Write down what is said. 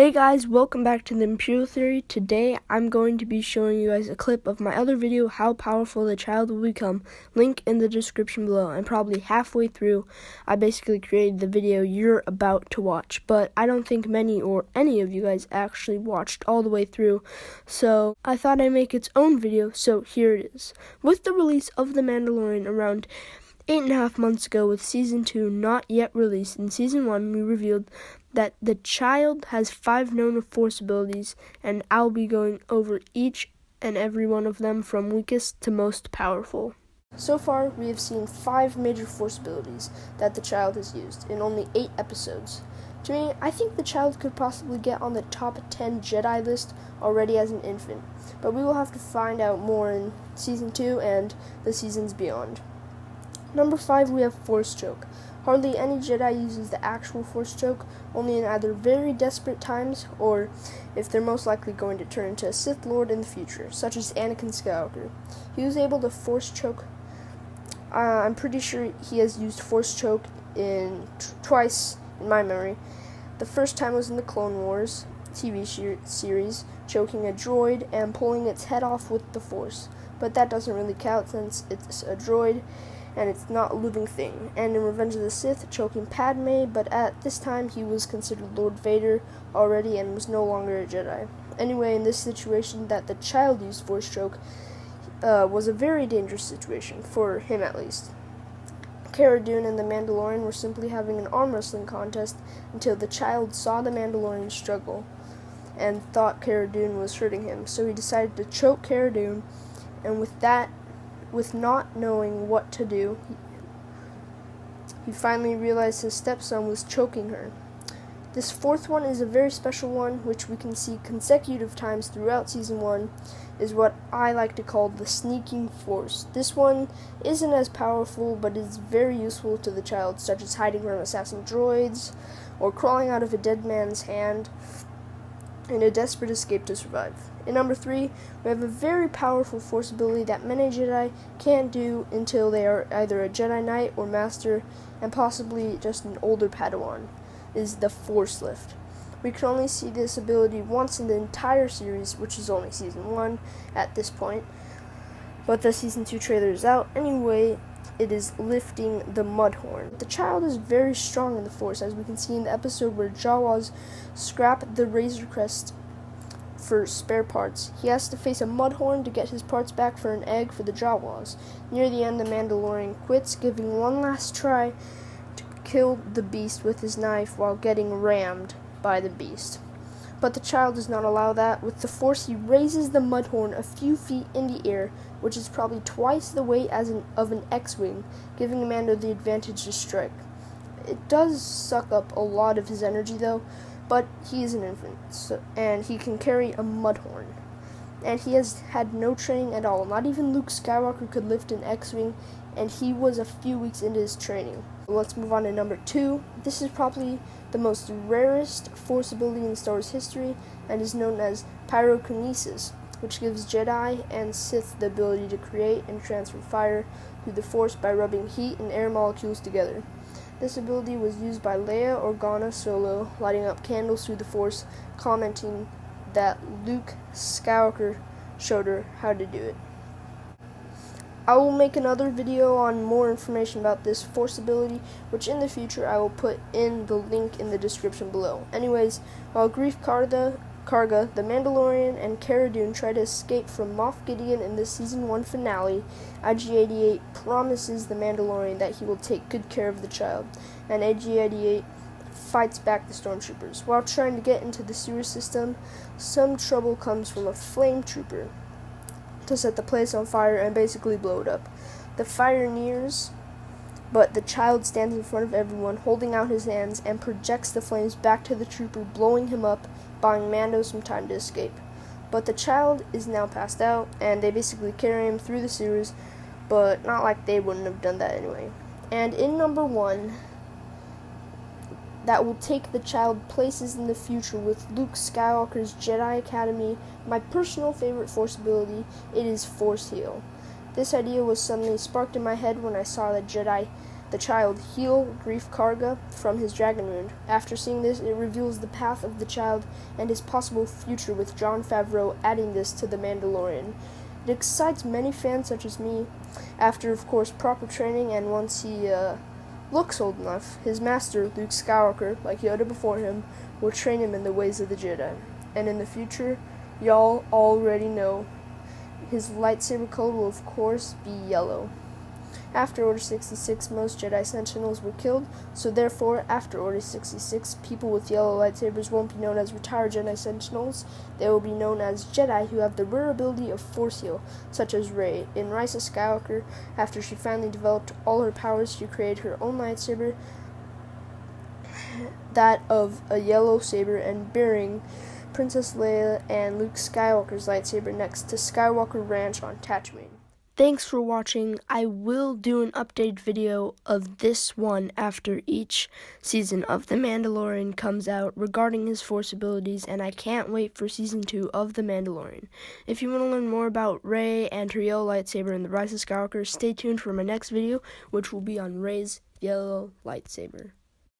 Hey guys, welcome back to the Imperial Theory. Today I'm going to be showing you guys a clip of my other video, How Powerful the Child Will Become. Link in the description below. And probably halfway through, I basically created the video you're about to watch. But I don't think many or any of you guys actually watched all the way through. So I thought I'd make its own video, so here it is. With the release of The Mandalorian around 8.5 months ago, with Season 2 not yet released, in Season 1 we revealed that the child has 5 known Force abilities, and I'll be going over each and every one of them from weakest to most powerful. So far, we have seen 5 major Force abilities that the child has used in only 8 episodes. To me, I think the child could possibly get on the top 10 Jedi list already as an infant, but we will have to find out more in Season 2 and the seasons beyond. Number 5, we have Force Choke. Hardly any Jedi uses the actual Force Choke, only in either very desperate times or if they're most likely going to turn into a Sith Lord in the future, such as Anakin Skywalker. He was able to Force Choke. I'm pretty sure he has used Force Choke twice in my memory. The first time was in the Clone Wars TV series, choking a droid and pulling its head off with the Force. But that doesn't really count since it's a droid and it's not a living thing. And in Revenge of the Sith, choking Padme, but at this time he was considered Lord Vader already and was no longer a Jedi. Anyway, in this situation that the child used Force Choke was a very dangerous situation, for him at least. Cara Dune and the Mandalorian were simply having an arm wrestling contest until the child saw the Mandalorian struggle and thought Cara Dune was hurting him, so he decided to choke Cara Dune, and with not knowing what to do, he finally realized his stepson was choking her. This fourth one is a very special one, which we can see consecutive times throughout Season 1, is what I like to call the Sneaking Force. This one isn't as powerful, but is very useful to the child, such as hiding from assassin droids, or crawling out of a dead man's hand in a desperate escape to survive. In number 3, we have a very powerful Force ability that many Jedi can't do until they are either a Jedi Knight or Master, and possibly just an older Padawan, is the Force Lift. We can only see this ability once in the entire series, which is only Season 1 at this point, but the Season 2 trailer is out. Anyway, it is lifting the Mudhorn. The child is very strong in the Force, as we can see in the episode where Jawas scrap the Razor Crest for spare parts. He has to face a Mudhorn to get his parts back for an egg for the Jawas. Near the end, the Mandalorian quits, giving one last try to kill the beast with his knife while getting rammed by the beast. But the child does not allow that. With the Force, he raises the Mudhorn a few feet in the air, which is probably twice the weight of an X-Wing, giving Mando the advantage to strike. It does suck up a lot of his energy, though, but he is an infant, and he can carry a Mudhorn. And he has had no training at all. Not even Luke Skywalker could lift an X-Wing, and he was a few weeks into his training. Let's move on to number 2. This is probably the most rarest Force ability in Star Wars history, and is known as Pyrokinesis, which gives Jedi and Sith the ability to create and transfer fire through the Force by rubbing heat and air molecules together. This ability was used by Leia Organa Solo, lighting up candles through the Force, commenting that Luke Skywalker showed her how to do it. I will make another video on more information about this Force ability, which in the future I will put in the link in the description below. Anyways, while Greef Karga, the Mandalorian, and Cara Dune try to escape from Moff Gideon in the Season 1 finale, IG-88 promises the Mandalorian that he will take good care of the child, and IG-88 fights back the stormtroopers. While trying to get into the sewer system, some trouble comes from a flame trooper to set the place on fire and basically blow it up. The fire nears, but the child stands in front of everyone, holding out his hands, and projects the flames back to the trooper, blowing him up, buying Mando some time to escape. But the child is now passed out, and they basically carry him through the sewers, but not like they wouldn't have done that anyway. And in number 1, that will take the child places in the future with Luke Skywalker's Jedi Academy. My personal favorite Force ability, it is Force Heal. This idea was suddenly sparked in my head when I saw the Jedi the child heal Greef Karga from his dragon wound. After seeing this, it reveals the path of the child and his possible future, with Jon Favreau adding this to The Mandalorian. It excites many fans such as me. After, of course, proper training, and once he looks old enough, his master, Luke Skywalker, like Yoda before him, will train him in the ways of the Jedi. And in the future, y'all already know, his lightsaber color will of course be yellow. After Order 66, most Jedi Sentinels were killed, so therefore, after Order 66, people with yellow lightsabers won't be known as retired Jedi Sentinels. They will be known as Jedi who have the rare ability of Force Heal, such as Rey. In Rise of Skywalker, after she finally developed all her powers, she created her own lightsaber, that of a yellow saber, and bearing Princess Leia and Luke Skywalker's lightsaber next to Skywalker Ranch on Tatooine. Thanks for watching. I will do an updated video of this one after each season of The Mandalorian comes out regarding his Force abilities, and I can't wait for Season 2 of The Mandalorian. If you want to learn more about Rey and her yellow lightsaber in The Rise of Skywalker, stay tuned for my next video, which will be on Rey's yellow lightsaber.